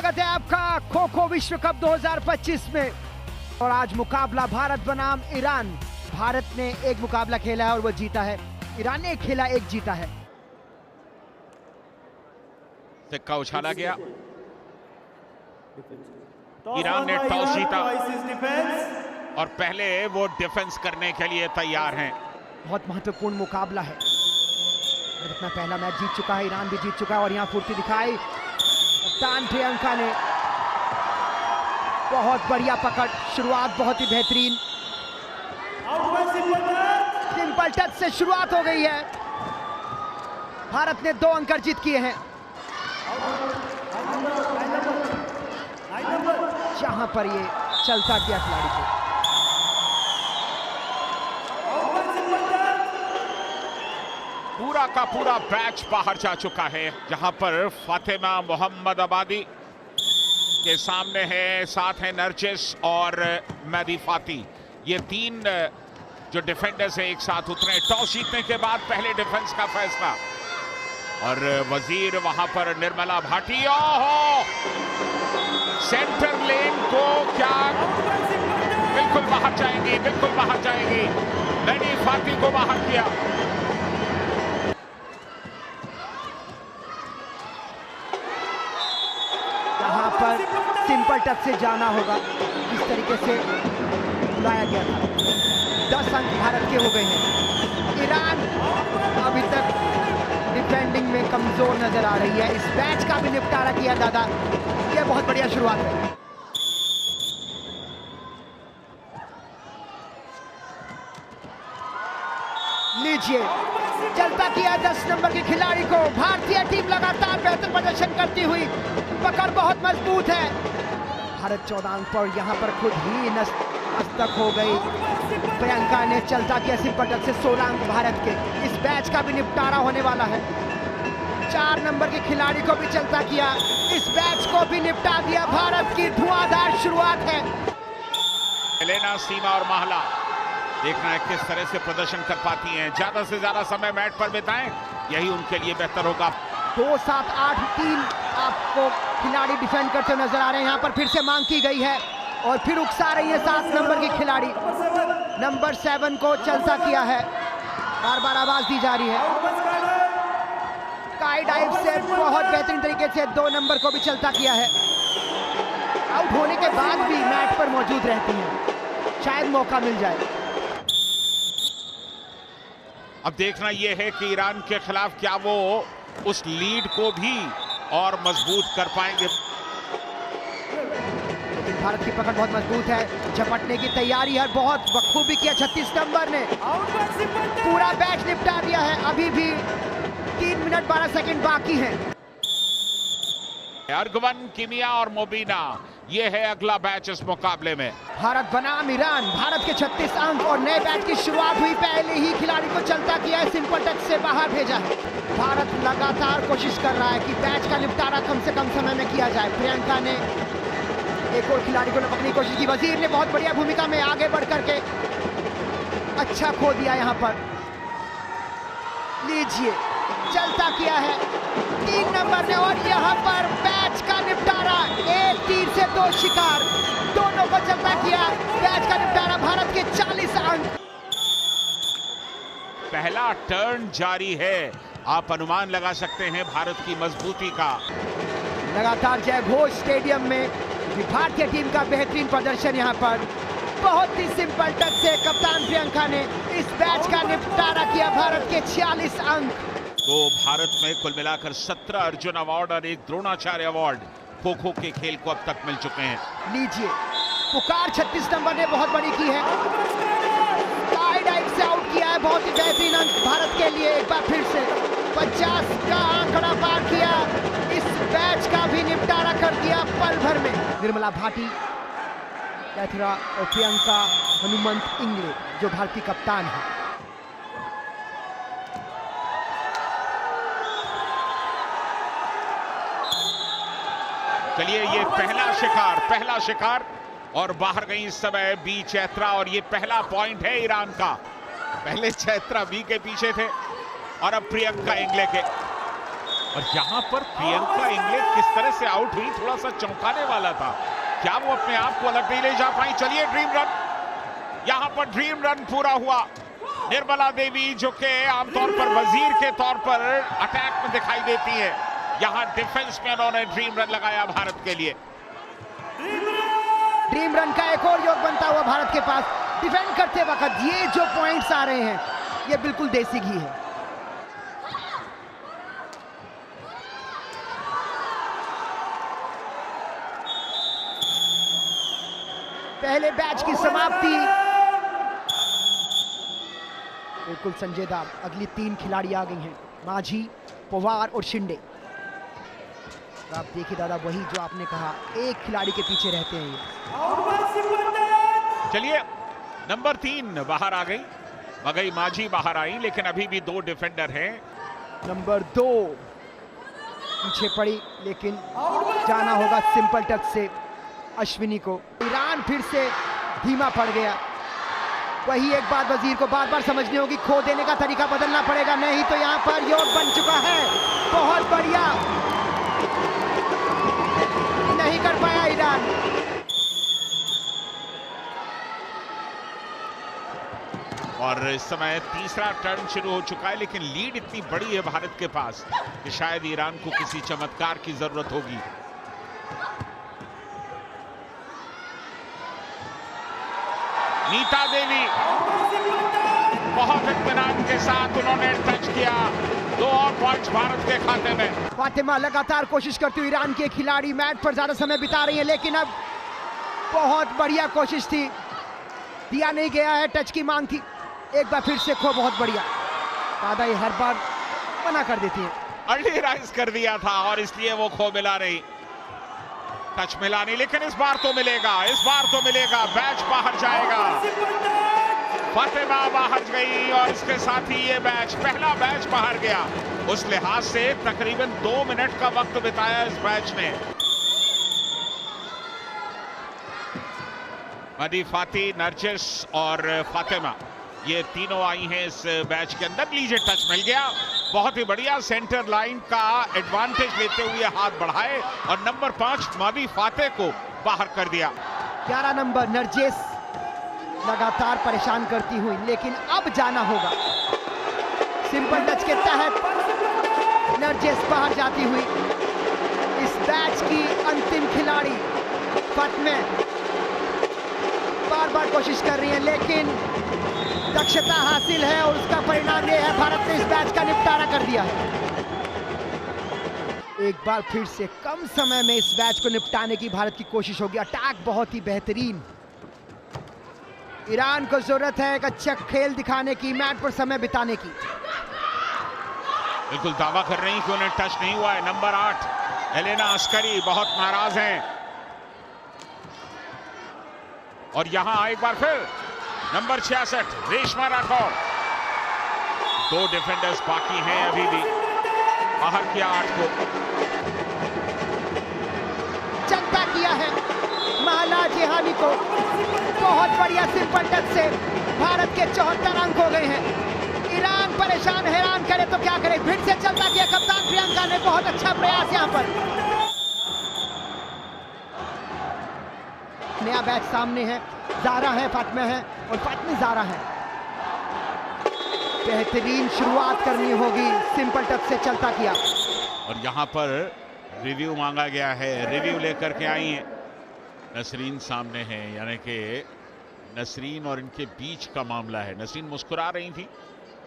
स्वागत है आपका खो खो विश्व कप 2025 में। और आज मुकाबला भारत बनाम ईरान। भारत ने एक मुकाबला खेला है और वो जीता है। ईरान ने एक खेला, एक जीता है। सिक्का उछाला गया। ईरान ने टॉस जीता और पहले वो डिफेंस करने के लिए तैयार हैं। बहुत महत्वपूर्ण मुकाबला है। अपना पहला मैच जीत चुका है, ईरान भी जीत चुका है और यहाँ फुर्ती दिखाई कप्तान प्रियंका ने। बहुत बढ़िया पकड़, शुरुआत बहुत ही बेहतरीन। सिंपल टच से शुरुआत हो गई है। भारत ने 2 अंक अर्जित किए हैं। जहां पर ये चलता किया खिलाड़ी को। पूरा का पूरा बैच बाहर जा चुका है, जहां पर फातिमा मोहम्मद आबादी के सामने है, साथ है नरजिस और मेहदी फाती। ये 3 जो डिफेंडर्स हैं एक साथ उतरे। टॉस जीतने के बाद पहले डिफेंस का फैसला और वजीर वहां पर निर्मला भाटी। ओहो, सेंटर लेन को क्या बिल्कुल बाहर जाएंगी, बिल्कुल बाहर जाएंगी। मेहदी फाती को बाहर किया। यहाँ पर सिंपल टच से जाना होगा, इस तरीके से बुलाया गया था। 10 अंक भारत के हो गए हैं। ईरान अभी तक डिफेंडिंग में कमजोर नजर आ रही है। इस मैच का भी निपटारा किया दादा, यह बहुत बढ़िया शुरुआत है। लीजिए, चलता किया 10 नंबर के खिलाड़ी को। भारतीय टीम लगातार बेहतर प्रदर्शन करती हुई, पकड़ बहुत मजबूत है। भारत 14 अंक पर यहाँ पर खुद ही नस्तक हो गई। प्रियंका ने चलता किया सिंपल टच से 16 अंक भारत के। इस मैच का भी निपटारा होने वाला है। 4 नंबर के खिलाड़ी को भी चलता किया, इस मैच को भी निपटा दिया। भारत की धुआंधार शुरुआत है। एलेना, सीमा और महला, देखना है किस तरह से प्रदर्शन कर पाती हैं। ज्यादा से ज्यादा समय मैट पर बिताएं, यही उनके लिए बेहतर होगा। 2, 7, 8, 3 आपको खिलाड़ी डिफेंड करते हुए नजर आ रहे हैं। यहाँ पर फिर से मांग की गई है और फिर उकसा रही है 7 नंबर की खिलाड़ी। नंबर 7 को चलता किया है, बार बार आवाज दी जा रही है। स्काई डाइव से बहुत बेहतरीन तरीके से 2 नंबर को भी चलता किया है। आउट होने के बाद भी मैट पर मौजूद रहती हैं, शायद मौका मिल जाए। अब देखना यह है कि ईरान के खिलाफ क्या वो उस लीड को भी और मजबूत कर पाएंगे। लेकिन भारत की पकड़ बहुत मजबूत है, झपटने की तैयारी है। बहुत बखूबी किया 36 नंबर ने, पूरा मैच निपटा दिया है। अभी भी 3 मिनट 12 सेकंड बाकी हैं। अर्गवन, किमिया और मोबिना, ये है अगला बैच इस मुकाबले में। भारत बनाम ईरान। भारत के 36 अंक और नए बैच की शुरुआत हुई। पहले ही खिलाड़ी को चलता किया है, सिंपल टच से बाहर भेजा है। भारत लगातार कोशिश कर रहा है कि बैच का निपटारा कम से कम समय में किया जाए। प्रियंका ने एक और खिलाड़ी को लपकने की कोशिश की। वजीर ने बहुत बढ़िया भूमिका में आगे बढ़ करके अच्छा खो दिया। यहाँ पर लीजिए, चलता किया है 3 नंबर ने और यहाँ पर मैच का निपटारा। एक तीर से 2 शिकार, दोनों को चलता किया। मैच का निपटारा, भारत के 40 अंक। पहला टर्न जारी है, आप अनुमान लगा सकते हैं भारत की मजबूती का। लगातार जय घोष स्टेडियम में भारतीय टीम का बेहतरीन प्रदर्शन। यहाँ पर बहुत ही सिंपल टच से कप्तान प्रियंका ने इस मैच का निपटारा किया। भारत के 46 अंक। तो भारत में कुल मिलाकर 17 अर्जुन अवार्ड और 1 द्रोणाचार्य अवार्ड खो खो के खेल को अब तक मिल चुके हैं। लीजिए, पुकार 36 नंबर ने बहुत बड़ी की है। स्काई डाइव से आउट किया है, बहुत ही बेहतरीन अंक भारत के लिए। एक बार फिर से 50 का आंकड़ा पार किया। इस मैच का भी निपटारा कर दिया पल भर में। निर्मला भाटी, कैथरा और प्रियंका हनुमंत इंगले जो भारत की कप्तान है। चलिए, ये पहला शिकार और बाहर गई इस समय बी चैत्रा और ये पहला पॉइंट है ईरान का। पहले चैत्रा बी के पीछे थे और अब प्रियंका इंगले के। और यहाँ पर प्रियंका इंगले किस तरह से आउट हुई, थोड़ा सा चौंकाने वाला था। क्या वो अपने आप को अलग नहीं ले जा पाई? चलिए ड्रीम रन, यहाँ पर ड्रीम रन पूरा हुआ। निर्मला देवी जो कि आमतौर पर वजीर के तौर पर अटैक में दिखाई देती है, यहाँ डिफेंस में उन्होंने ड्रीम रन लगाया भारत के लिए। ड्रीम रन का एक और योग बनता हुआ भारत के पास। डिफेंड करते वक्त ये जो पॉइंट्स आ रहे हैं, ये बिल्कुल देसी घी है। पहले बैच की समाप्ति। बिल्कुल संजेदार। अगली 3 खिलाड़ी आ गई हैं, माझी, पवार और शिंदे। तो आप देखिए दादा, वही जो आपने कहा, एक खिलाड़ी के पीछे रहते हैं ये। चलिए नंबर 3 बाहर आ गई, मगई माझी बाहर आई, लेकिन अभी भी 2 डिफेंडर हैं। नंबर 2 पीछे पड़ी, लेकिन जाना होगा सिंपल टच से अश्विनी को। ईरान फिर से धीमा पड़ गया। वही एक बात वजीर को बार बार समझनी होगी, खो देने का तरीका बदलना पड़ेगा, नहीं तो यहाँ पर योग बन चुका है। बहुत बढ़िया, नहीं कर पाया ईरान। और इस समय तीसरा टर्न शुरू हो चुका है, लेकिन लीड इतनी बड़ी है भारत के पास कि शायद ईरान को किसी चमत्कार की जरूरत होगी। नीता देवी बहुत इत्मीनान के साथ उन्होंने टच किया। 2 और पॉइंट्स भारत के खाते में। फातिमा लगातार कोशिश करती हुई, ईरान के खिलाड़ी मैट पर ज्यादा समय बिता रही है, लेकिन अब बहुत बढ़िया कोशिश थी, दिया नहीं गया है। टच की मांग थी, एक बार फिर से खो। बहुत बढ़िया। दादा ये हर बार मना कर देती है। अर्ली राइज कर दिया था और इसलिए वो खो मिला नहीं, टच मिला नहीं, लेकिन इस बार तो मिलेगा, इस बार तो मिलेगा। बैच बाहर जाएगा, फातिमा बाहर गई और इसके साथ ही ये बैच, पहला बैच बाहर गया। उस लिहाज से तकरीबन 2 मिनट का वक्त बिताया इस बैच ने। मदी, फाती, नरजिस और फातिमा, ये तीनों आई हैं इस बैच के अंदर। लीजिए टच मिल गया, बहुत ही बढ़िया। सेंटर लाइन का एडवांटेज लेते हुए हाथ बढ़ाए और नंबर 5 मदी फाते को बाहर कर दिया। 11 नंबर नरजिस लगातार परेशान करती हुई, लेकिन अब जाना होगा। सिंपल टच के तहत नरजिस बाहर जाती हुई। इस बैच की अंतिम खिलाड़ी फातिमा बार बार कोशिश कर रही है, लेकिन दक्षता हासिल है और उसका परिणाम यह है, भारत ने इस मैच का निपटारा कर दिया है। एक बार फिर से कम समय में इस मैच को निपटाने की भारत की कोशिश होगी। अटैक बहुत ही बेहतरीन। ईरान को जरूरत है एक अच्छा खेल दिखाने की, मैच पर समय बिताने की। बिल्कुल दावा कर रही कि उन्हें टच नहीं हुआ है। नंबर 8 एलेना अस्करी बहुत नाराज हैं। और यहां एक बार फिर नंबर 66 रेशमा राठौर। 2 डिफेंडर्स बाकी हैं अभी भी। बाहर किया 8 को, चलता किया है महला जेहानी को। बहुत बढ़िया सिंपल टच से भारत के 74 अंक हो गए हैं। ईरान परेशान हैरान करे तो क्या करे, फिर से चलता किया कप्तान प्रियंका ने। बहुत अच्छा प्रयास यहां पर। नया बैच सामने है, ज़ारा है, फातिमा है और फातिमा ज़ारा है। बेहतरीन शुरुआत करनी होगी। सिंपल टच से चलता किया और यहां पर रिव्यू मांगा गया है। रिव्यू लेकर के आई हैं नसरीन सामने है, यानी कि नसरीन और इनके बीच का मामला है। नसरीन मुस्कुरा रही थी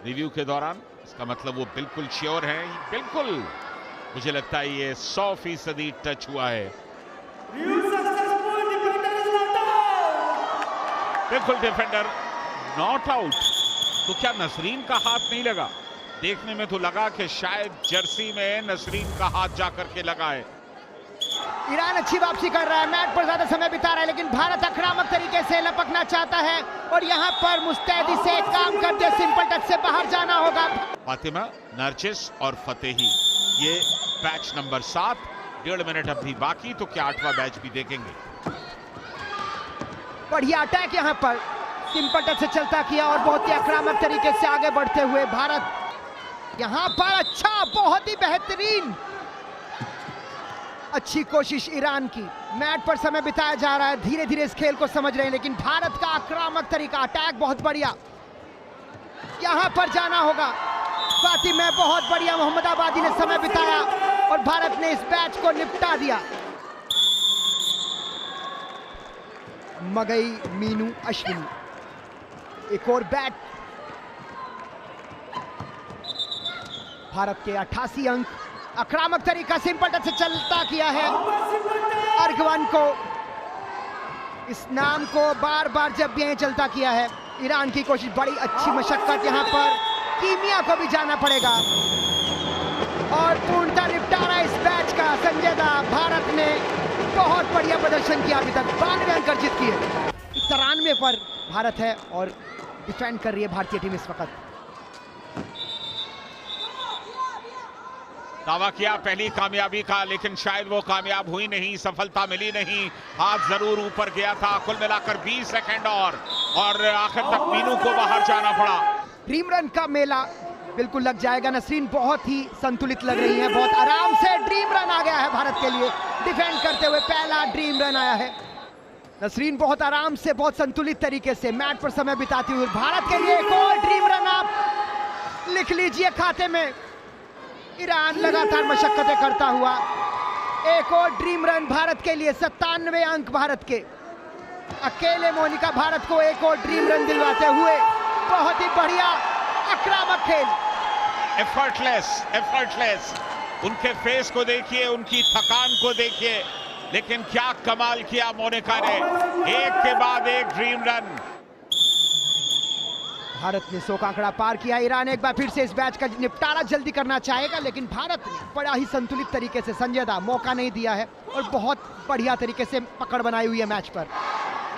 रिव्यू के दौरान, इसका मतलब वो बिल्कुल श्योर है। बिल्कुल मुझे लगता है ये 100% टच हुआ है। बिल्कुल डिफेंडर नॉट आउट। तो क्या नसरीन का हाथ नहीं लगा? देखने में तो लगा कि शायद जर्सी में नसरीन का हाथ जाकर के लगा है। ईरान अच्छी वापसी कर रहा है, मैट पर ज्यादा समय बिता रहा है, लेकिन भारत आक्रामक तरीके से लपकना चाहता है और यहां पर मुस्तैदी से काम करते सिंपल टच से बाहर जाना होगा। फातिमा, नरजिस और फतेही, ये बैच नंबर 7। 1.5 मिनट अभी बाकी, तो क्या 8वां बैच भी देखेंगे? बढ़िया अटैक यहां पर सिंपल टच से चलता किया और बहुत ही आक्रामक तरीके से आगे बढ़ते हुए भारत यहां पर अच्छा, बहुत ही बेहतरीन अच्छी कोशिश ईरान की। मैट पर समय बिताया जा रहा है, धीरे धीरे इस खेल को समझ रहे हैं, लेकिन भारत का आक्रामक तरीका, अटैक बहुत बढ़िया। यहां पर जाना होगा फातिमा में, बहुत बढ़िया मोहम्मद आबादी ने समय बिताया और भारत ने इस मैच को निपटा दिया। मगई, मीनू, अश्विनी, एक और बैट। भारत के 88 अंक। आक्रामक तरीका सिंपल टच से चलता किया है अर्गवान को। इस नाम को बार बार जब भी यहीं चलता किया है। ईरान की कोशिश, बड़ी अच्छी मशक्कत, यहां पर कीमिया को भी जाना पड़ेगा और पूर्णतः निपटारा इस मैच का। संजय दा, भारत ने बहुत बढ़िया प्रदर्शन किया, अभी तक 92 अंक अर्जित किए। 93 पर भारत है और डिफेंड कर रही है भारतीय टीम इस वक्त। दावा किया पहली कामयाबी का, लेकिन शायद वो कामयाब हुई नहीं, सफलता मिली नहीं। हाथ जरूर ऊपर गया था। कुल मिलाकर 20 सेकंड और आखिर तक मीनू को बाहर जाना पड़ा। ड्रीम रन का मेला बिल्कुल लग जाएगा। नसरीन बहुत ही संतुलित लग रही है, बहुत आराम से ड्रीम रन आ गया है भारत के लिए। डिफेंड करते हुए पहला ड्रीम रन आया है। नसरीन बहुत आराम से, बहुत संतुलित तरीके से मैच पर समय बिताती हुई भारत के लिए एक और ड्रीम रन आप लिख लीजिए खाते में। ईरान लगातार मशक्कतें करता हुआ एक और ड्रीम रन भारत के लिए। 97 अंक भारत के। अकेले मोनिका भारत को एक और ड्रीम रन दिलवाते हुए। बहुत ही बढ़िया आक्रामक खेल। एफर्टलेस। उनके फेस को देखिए, उनकी थकान को देखिए, लेकिन क्या कमाल किया मोनिका ने। एक के बाद एक ड्रीम रन। भारत ने 100 का आंकड़ा पार किया। ईरान एक बार फिर से इस मैच का निपटारा जल्दी करना चाहेगा, लेकिन भारत ने बड़ा ही संतुलित तरीके से, संजय दा, मौका नहीं दिया है और बहुत बढ़िया तरीके से पकड़ बनाई हुई है मैच पर।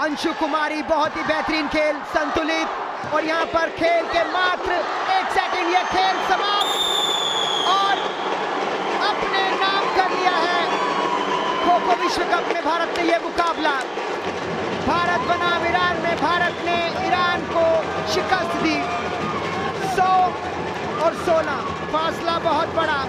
अंशु कुमारी, बहुत ही बेहतरीन खेल, संतुलित। और यहाँ पर खेल के मात्र 1 सेकंड, यह खेल समाप्त और अपने नाम कर लिया है। खो खो विश्व कप में भारत ने यह मुकाबला भारत बनाम ईरान में भारत ने ईरान को शिकस्त दी। 100 और 16, फासला बहुत बड़ा।